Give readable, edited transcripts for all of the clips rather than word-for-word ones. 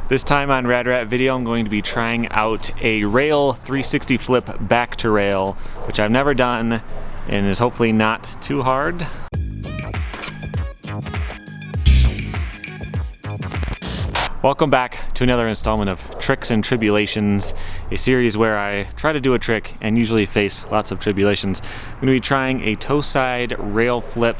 This time on Rad Rat Video, I'm going to be trying out a rail 360 flip back to rail, which I've never done and is hopefully not too hard. Welcome back to another installment of Tricks and Tribulations, a series where I try to do a trick and usually face lots of tribulations. I'm going to be trying a toe-side rail flip,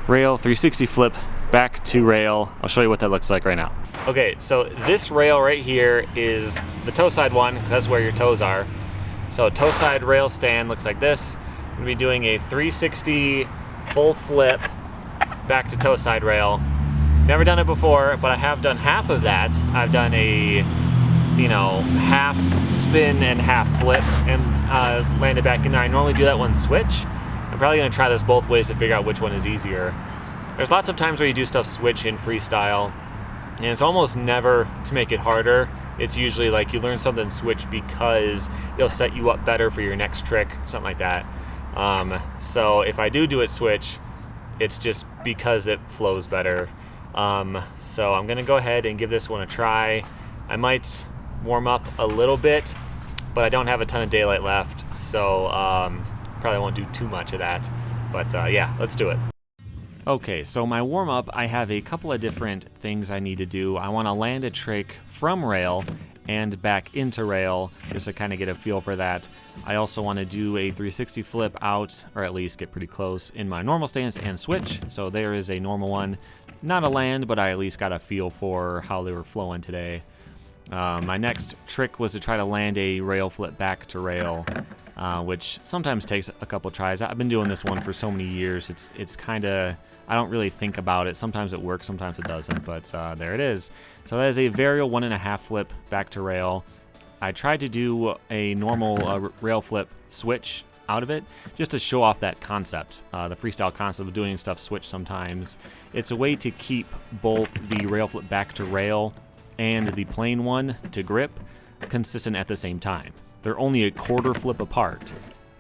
rail 360 flip back to rail. I'll show you what that looks like right now. Okay, so this rail right here is the toe-side one, because that's where your toes are. So toe-side rail stand looks like this. I'm going to be doing a 360 full flip back to toe-side rail. Never done it before, but I have done half of that. I've done a, half spin and half flip and landed back in there. I normally do that one switch. I'm probably gonna try this both ways to figure out which one is easier. There's lots of times where you do stuff switch in freestyle, and it's almost never to make it harder. It's usually like you learn something switch because it'll set you up better for your next trick, something like that. So if I do it switch, it's just because it flows better. So I'm gonna go ahead and give this one a try. I might warm up a little bit, but I don't have a ton of daylight left, so probably won't do too much of that. But yeah, let's do it. Okay, so my warm up, I have a couple of different things I need to do. I want to land a trick from rail and back into rail, just to kind of get a feel for that. I also want to do a 360 flip out, or at least get pretty close in my normal stance and switch. So there is a normal one. Not a land, but I at least got a feel for how they were flowing today. My next trick was to try to land a rail flip back to rail, which sometimes takes a couple tries. I've been doing this one for so many years. It's kind of, I don't really think about it. Sometimes it works, sometimes it doesn't, but there it is. So that is a varial 1.5 flip back to rail. I tried to do a normal rail flip switch out of it, just to show off that concept, the freestyle concept of doing stuff switch sometimes. It's a way to keep both the rail flip back to rail and the plain one to grip consistent at the same time. They're only a quarter flip apart,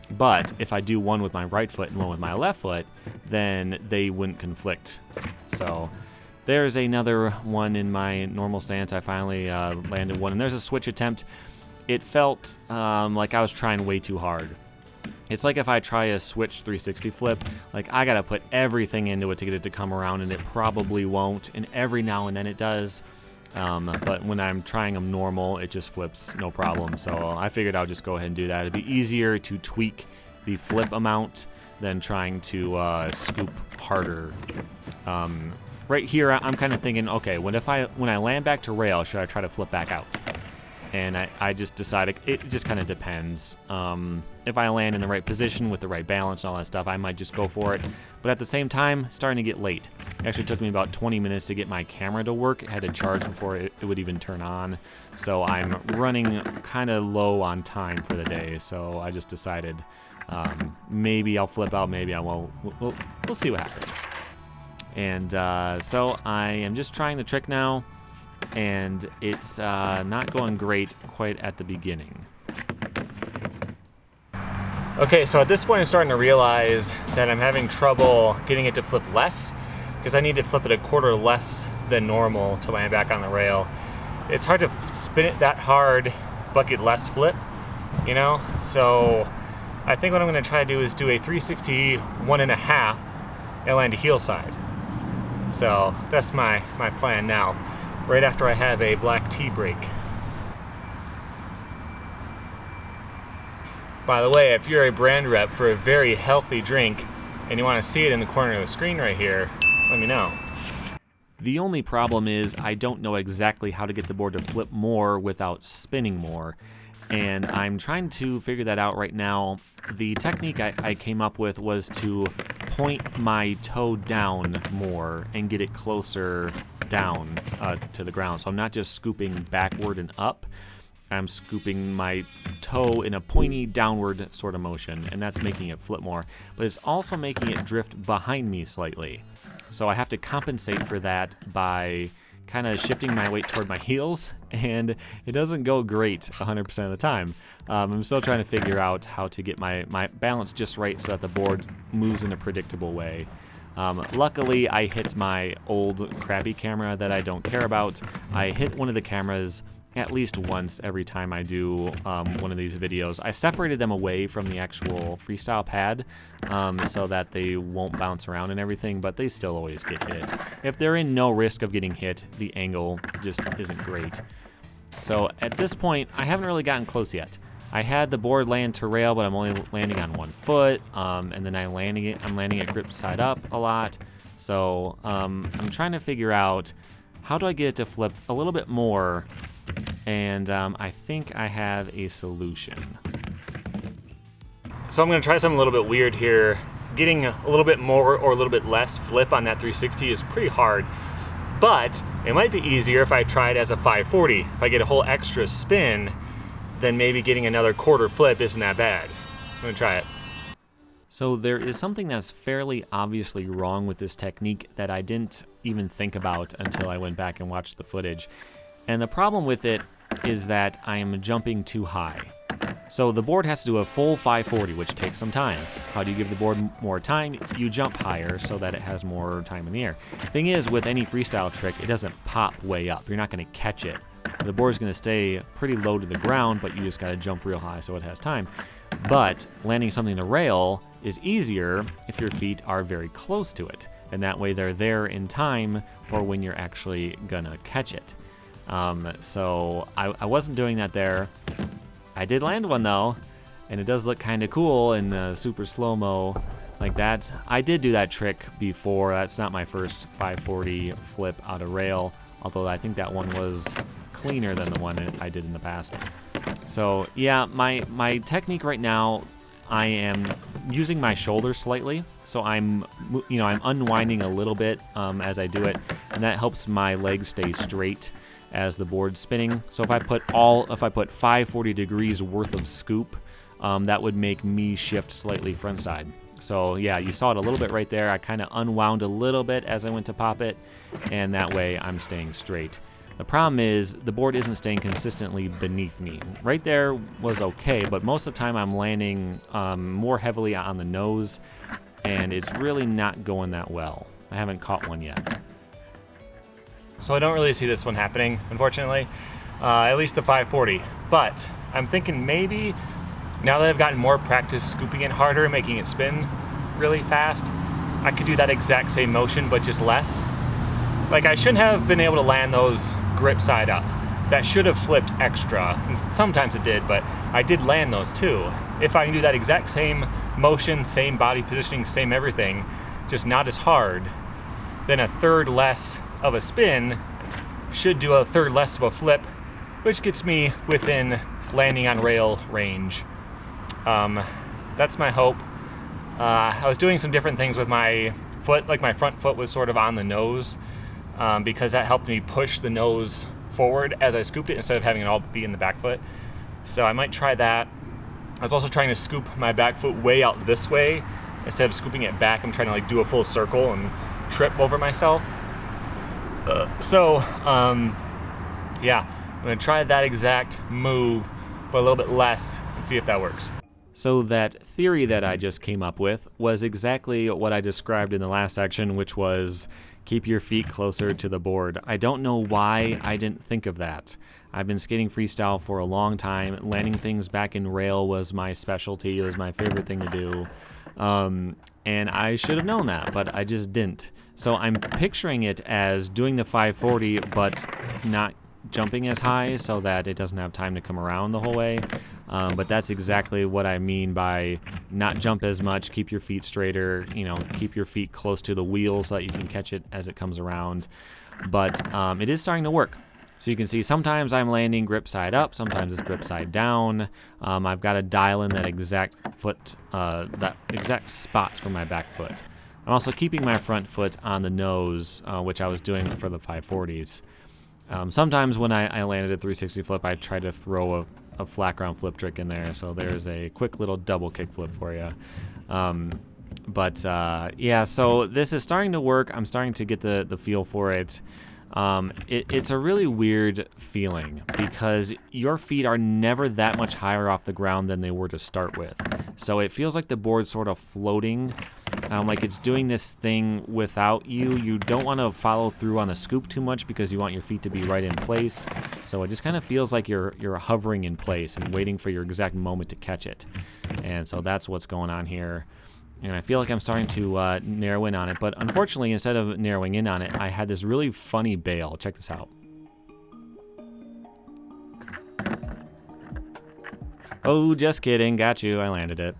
but if I do one with my right foot and one with my left foot, then they wouldn't conflict. So there's another one in my normal stance. I finally landed one, and there's a switch attempt. It felt like I was trying way too hard. It's like if I try a switch 360 flip, like I gotta put everything into it to get it to come around, and it probably won't, and every now and then it does. But when I'm trying them normal, it just flips no problem. So I figured I'll just go ahead and do that. It'd be easier to tweak the flip amount than trying to scoop harder. Right here, I'm kind of thinking, okay, when I land back to rail, should I try to flip back out? And I just decided, it just kind of depends. If I land in the right position with the right balance and all that stuff, I might just go for it. But at the same time, it's starting to get late. It actually took me about 20 minutes to get my camera to work. It had to charge before it would even turn on. So I'm running kind of low on time for the day. So I just decided maybe I'll flip out, maybe I won't. We'll see what happens. And so I am just trying the trick now, and it's not going great quite at the beginning. Okay, so at this point I'm starting to realize that I'm having trouble getting it to flip less, because I need to flip it a quarter less than normal to land back on the rail. It's hard to spin it that hard but get less flip, So I think what I'm going to try to do is do a 360 1.5 and land a heel side. So that's my plan now, right after I have a black tea break. By the way, if you're a brand rep for a very healthy drink and you want to see it in the corner of the screen right here, let me know. The only problem is I don't know exactly how to get the board to flip more without spinning more, and I'm trying to figure that out right now. The technique I came up with was to point my toe down more and get it closer down to the ground. So I'm not just scooping backward and up. I'm scooping my toe in a pointy downward sort of motion, and that's making it flip more. But it's also making it drift behind me slightly. So I have to compensate for that by kind of shifting my weight toward my heels, and it doesn't go great 100% of the time. I'm still trying to figure out how to get my balance just right so that the board moves in a predictable way. Luckily, I hit my old crappy camera that I don't care about. I hit one of the cameras at least once every time I do one of these videos. I separated them away from the actual freestyle pad so that they won't bounce around and everything, but they still always get hit. If they're in no risk of getting hit, the angle just isn't great. So at this point, I haven't really gotten close yet. I had the board land to rail, but I'm only landing on one foot, and then I'm landing it grip side up a lot. So I'm trying to figure out how do I get it to flip a little bit more, and I think I have a solution. So I'm going to try something a little bit weird here. Getting a little bit more or a little bit less flip on that 360 is pretty hard, but it might be easier if I try it as a 540. If I get a whole extra spin, then maybe getting another quarter flip isn't that bad. I'm going to try it. So there is something that's fairly obviously wrong with this technique that I didn't even think about until I went back and watched the footage. And the problem with it is that I am jumping too high. So the board has to do a full 540, which takes some time. How do you give the board more time? You jump higher so that it has more time in the air. Thing is, with any freestyle trick, it doesn't pop way up. You're not going to catch it. The board's going to stay pretty low to the ground, but you just got to jump real high so it has time. But landing something to rail is easier if your feet are very close to it, and that way they're there in time for when you're actually gonna catch it. So I wasn't doing that there. I did land one though, and it does look kind of cool in super slow-mo like that. I did do that trick before. That's not my first 540 flip out of rail, although I think that one was cleaner than the one I did in the past. So yeah, my technique right now, I am using my shoulder slightly, so I'm unwinding a little bit as I do it, and that helps my legs stay straight as the board's spinning. So if I put 540 degrees worth of scoop, that would make me shift slightly front side. So yeah, you saw it a little bit right there. I kind of unwound a little bit as I went to pop it, and that way I'm staying straight. The problem is the board isn't staying consistently beneath me. Right there was okay, but most of the time I'm landing more heavily on the nose, and it's really not going that well. I haven't caught one yet. So I don't really see this one happening, unfortunately, at least the 540. But I'm thinking maybe now that I've gotten more practice scooping it harder and making it spin really fast, I could do that exact same motion, but just less. Like, I shouldn't have been able to land those grip side up. That should have flipped extra, and sometimes it did, but I did land those too. If I can do that exact same motion, same body positioning, same everything, just not as hard, then a third less of a spin should do a third less of a flip, which gets me within landing on rail range. That's my hope. I was doing some different things with my foot, like my front foot was sort of on the nose, because that helped me push the nose forward as I scooped it instead of having it all be in the back foot. So I might try that. I was also trying to scoop my back foot way out this way instead of scooping it back. I'm trying to like do a full circle and trip over myself. Yeah, I'm gonna try that exact move, but a little bit less, and see if that works. So that theory that I just came up with was exactly what I described in the last section, which was keep your feet closer to the board. I don't know why I didn't think of that. I've been skating freestyle for a long time. Landing things back in rail was my specialty. It was my favorite thing to do. And I should have known that, but I just didn't. So I'm picturing it as doing the 540, but not jumping as high so that it doesn't have time to come around the whole way. But that's exactly what I mean by not jump as much, keep your feet straighter, keep your feet close to the wheel so that you can catch it as it comes around. But it is starting to work. So you can see sometimes I'm landing grip side up, sometimes it's grip side down. I've got to dial in that exact foot, that exact spot for my back foot. I'm also keeping my front foot on the nose, which I was doing for the 540s. Sometimes when I landed a 360 flip, I try to throw a flat ground flip trick in there. So there's a quick little double kick flip for you. Yeah, so this is starting to work. I'm starting to get the feel for it. It's a really weird feeling because your feet are never that much higher off the ground than they were to start with. So it feels like the board's sort of floating like it's doing this thing without you. You don't want to follow through on the scoop too much because you want your feet to be right in place. So it just kind of feels like you're hovering in place and waiting for your exact moment to catch it. And so that's what's going on here. And I feel like I'm starting to narrow in on it. But unfortunately, instead of narrowing in on it, I had this really funny bail. Check this out. Oh, just kidding. Got you. I landed it.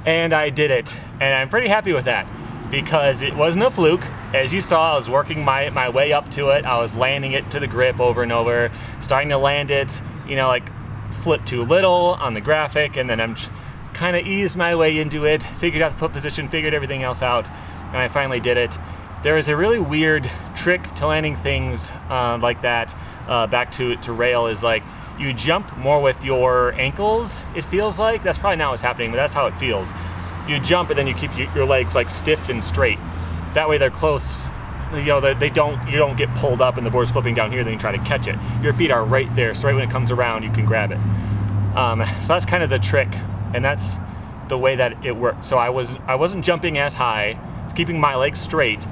And I did it, and I'm pretty happy with that because it wasn't a fluke. As you saw, I was working my way up to it. I was landing it to the grip over and over, starting to land it, you know, like flip too little on the graphic, and then I'm kind of eased my way into it, figured out the foot position, figured everything else out, and I finally did it. There is a really weird trick to landing things like that back to rail is like, you jump more with your ankles, it feels like. That's probably not what's happening, but that's how it feels. You jump and then you keep your legs like stiff and straight. That way they're close, you know, you don't get pulled up and the board's flipping down here, then you try to catch it. Your feet are right there, so right when it comes around, you can grab it. So that's kind of the trick, and that's the way that it worked. So I wasn't jumping as high, keeping my legs straight,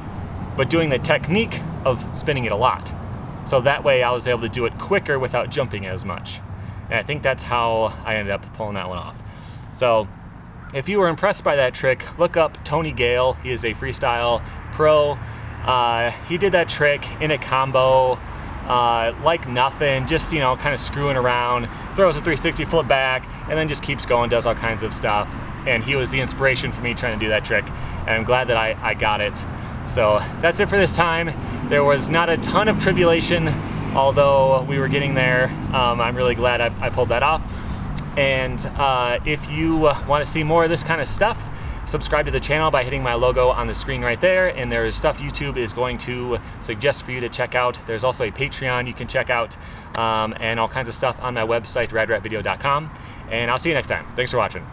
but doing the technique of spinning it a lot. So that way I was able to do it quicker without jumping as much. And I think that's how I ended up pulling that one off. So if you were impressed by that trick, look up Tony Gale. He is a freestyle pro. He did that trick in a combo like nothing, just, you know, kind of screwing around, throws a 360 flip back, and then just keeps going, does all kinds of stuff. And he was the inspiration for me trying to do that trick. And I'm glad that I got it. So that's it for this time. There was not a ton of tribulation, although we were getting there. I'm really glad I pulled that off. And if you want to see more of this kind of stuff, subscribe to the channel by hitting my logo on the screen right there. And there's stuff YouTube is going to suggest for you to check out. There's also a Patreon you can check out, and all kinds of stuff on my website, radratvideo.com. And I'll see you next time. Thanks for watching.